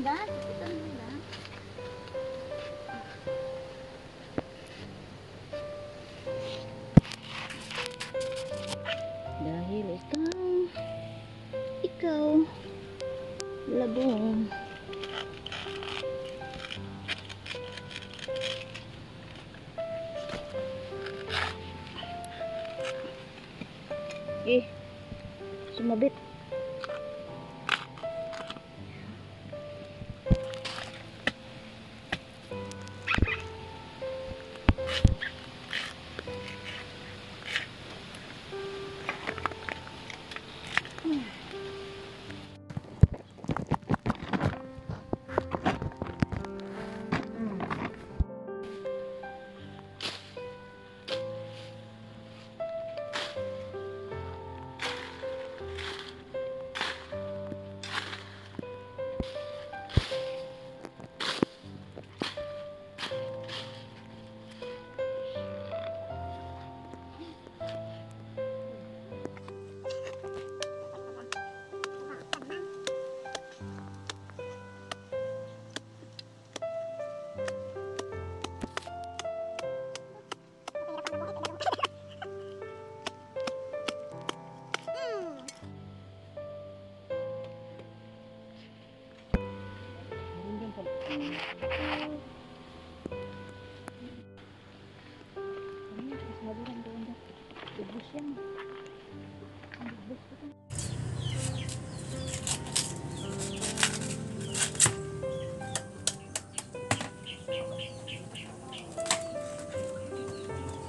Dan, ito nila. Dahil ikaw, labong. Sumabit.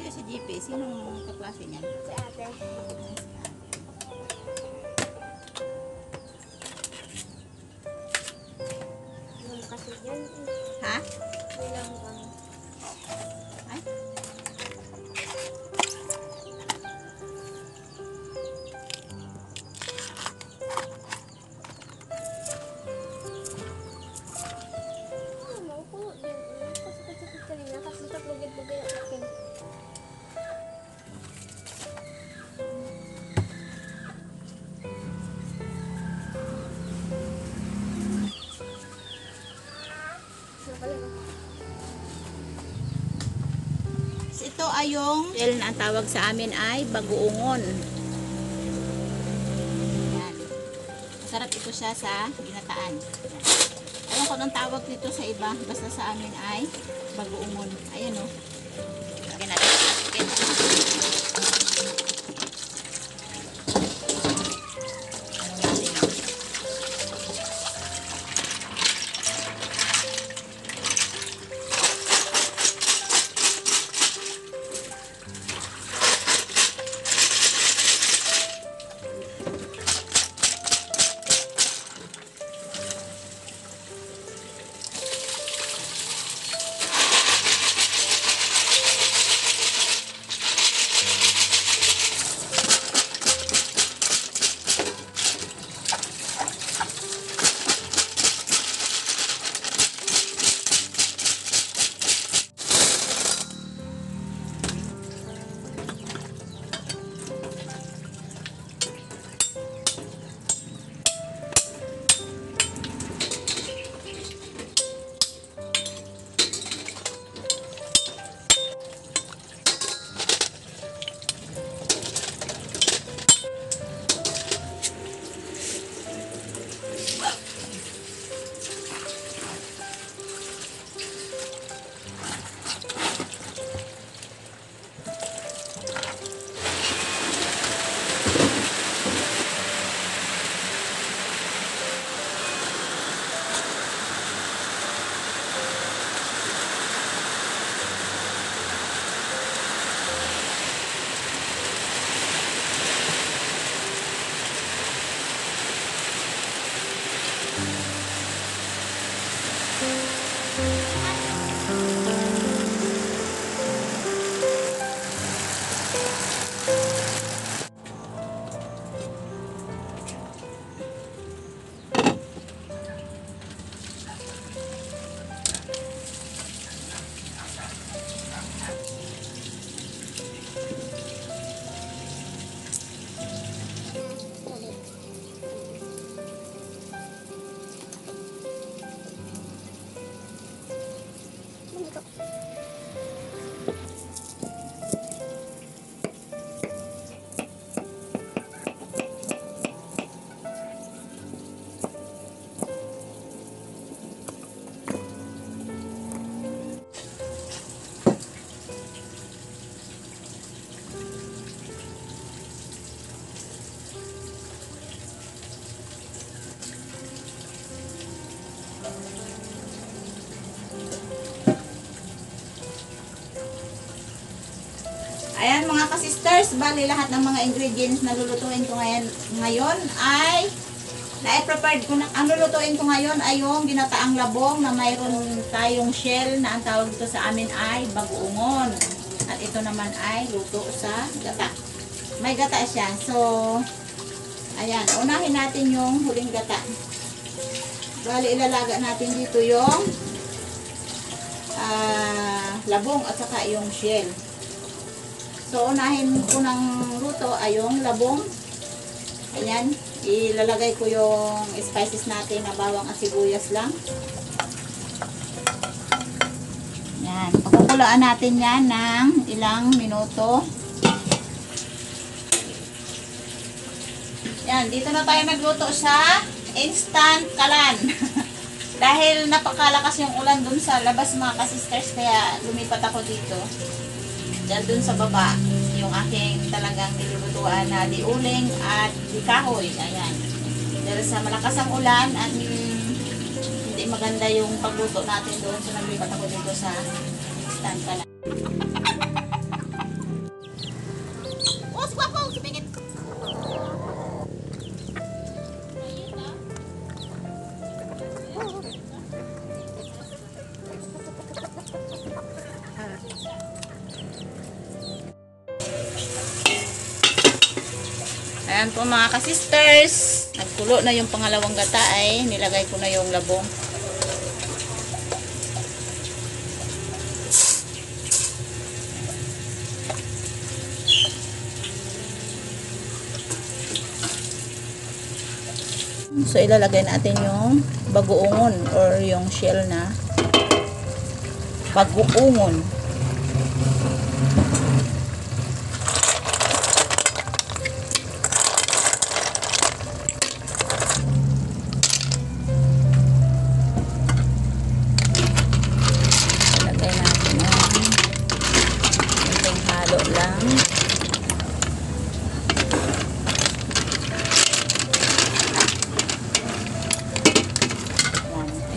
Si JP, sinong kaklase niyan? Si ate. Kasi yan. Ha? Bilang kami. Ay? Maupo din. Sakit-sakit kanina. Kasi tatlugid-lugid ang akin. Ito ay yung na ang tawag sa amin ay bagoongon. Yan. Masarap ito siya sa ginataan. Alam ko nang tawag nito sa iba, basta sa amin ay bagoongon. Ayan o. Lagyan natin sa basket. ka-sisters, bali lahat ng mga ingredients na lulutuin ko ngayon ay na-prepared ko na. Ang lulutuin ko ngayon ay yung ginataang labong na mayroon tayong shell na ang tawag dito sa amin ay bagoongon. At ito naman ay luto sa gata. May gata siya. So, ayan. Unahin natin yung huling gata. Bali, ilalaga natin dito yung labong at saka yung shell. So, unahin ko ng luto ay yung labong. Ayan. Ilalagay ko yung spices natin na bawang at sibuyas lang. Yan. Pakukulaan natin yan ng ilang minuto. Yan. Dito na tayo nagluto sa instant kalan. Dahil napakalakas yung ulan dun sa labas mga ka-sisters, kaya lumipat ako dito. Diyan dun sa baba, yung aking talagang nilulutuan na di uling at di kahoy. Ayan. Dahil sa malakas ang ulan at hindi maganda yung pagluto natin doon, so naglipat ako dito sa stand pala. Oh, swapo! Sipingit! Ayan po mga ka-sisters, nagkulo na yung pangalawang gata ay nilagay ko na yung labong. So ilalagay natin yung bagoongon or yung shell na bagoongon.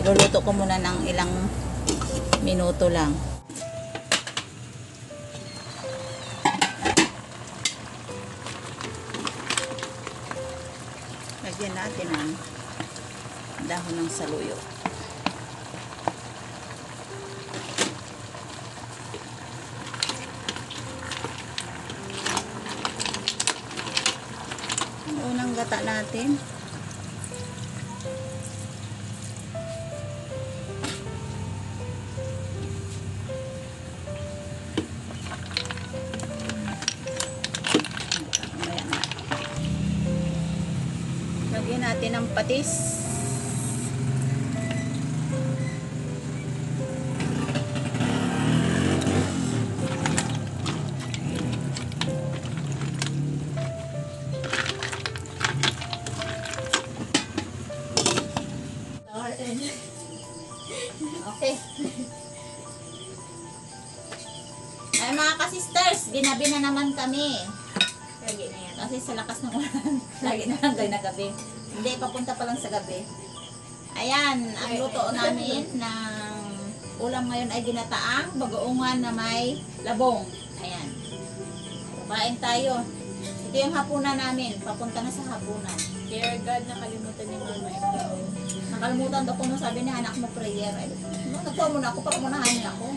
Iluluto ko muna ng ilang minuto lang. Lagyan natin ang dahon ng saluyo. Ang unang gata natin. Lagyan natin ng patis. Okay. Ay mga ka-sisters, ginabi na naman kami. Lagi na yan. Kasi sa lakas ng ulan, lagi na lang na gabi. Hindi, papunta pa lang sa gabi. Ayan, ang luto namin ng ulam ngayon ay ginataang bagoongan na may labong. Ayan. Kumain tayo. Ito yung hapunan namin. Papunta na sa hapunan. Dear God, nakalimutan ni Mama ikaw. Nakalimutan daw ko nung sabi niya, anak mo prayer. Ay, nagtawa muna ako, para munahanin ako.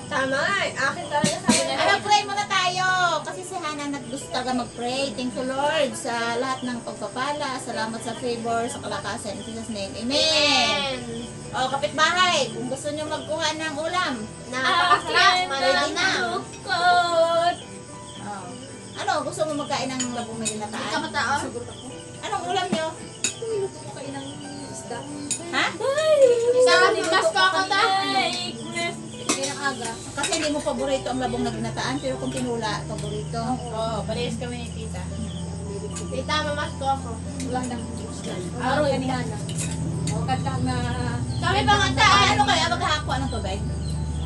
Tama nga, akin talaga sabi niya. Ano, pray muna tayo. Kasi si Hana naggusto talaga mag-pray. Thank you, Lord, sa lahat ng pagpapala. Salamat sa favor, sa kalakasan. In Jesus' name, Amen. O, kapitbahay, kung gusto niyo magkuha ng ulam, Napakasarap, ready na. malukot. Oh. Ano, gusto mo magkain ng labong may ginataan? Hindi ka matao? Sugot ako. Anong ulam niyo? Gusto ko kain ng isda. Ha? Isang limas ka ka ta. Kaya ng aga. Kasi hindi mo paborito ang labong na ginataan, pero kung tinula, paborito. Oo, parehas kami ni tita. Tita, mamas ko ako. Ulang ng isda. Araw kanina na. O, kanta na... Kami ba nga taan? Ano kaya maghahakuha ng tubig?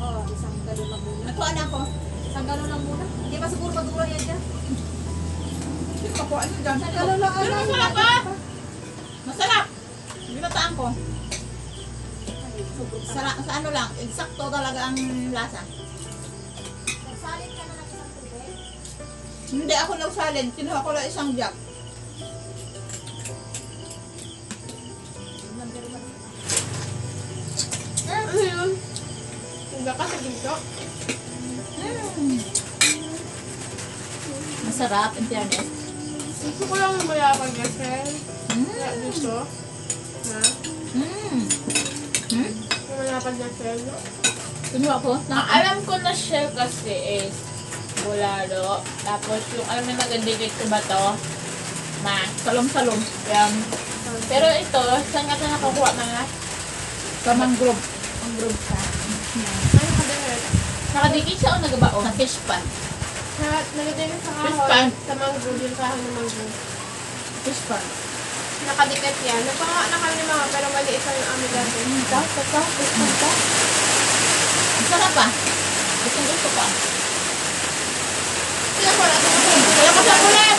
Oo, isang galon lang muna. Nakuha na ako. Isang galon lang muna. Hindi pa siguro maduro yan dyan. Pakuha nyo dyan. Isang galon lang. Pero masarap ba? Masarap. Ginataan ko. Sa ano lang, eksakto talaga ang lasa. Nagsalit ka na ng isang tubig? Hindi ako nagsalad. Kinuha ko lang isang jack. Ano yun? Hindi ka sa dito. Masarap, in fairness. Gusto ko lang mayapan kasi. Kaya dito. Ha? Mayapan kasi. Kinuha ko? Ang alam ko na shell kasi is bulalo. Tapos yung alam mo nag-dedicate ko ba to? Salom-salom. Yung, pero ito, saan ka nakakuha mga? Sa mangrove. Mangrove ka. Ano ka din eh? Nakadikit siya o nagabaon? Sa fish pan. Nagdating sa Fish kahoy. pan. Sa mangrove, yung kahoy ng mangrove. Fish pan. Nakadikit yan. Napangawa na kami mga pero maliit lang yung amin dati. Fish pan ka. Masarap pa. Gusto pa. Kaya ko lang. Kaya ko sa kulan!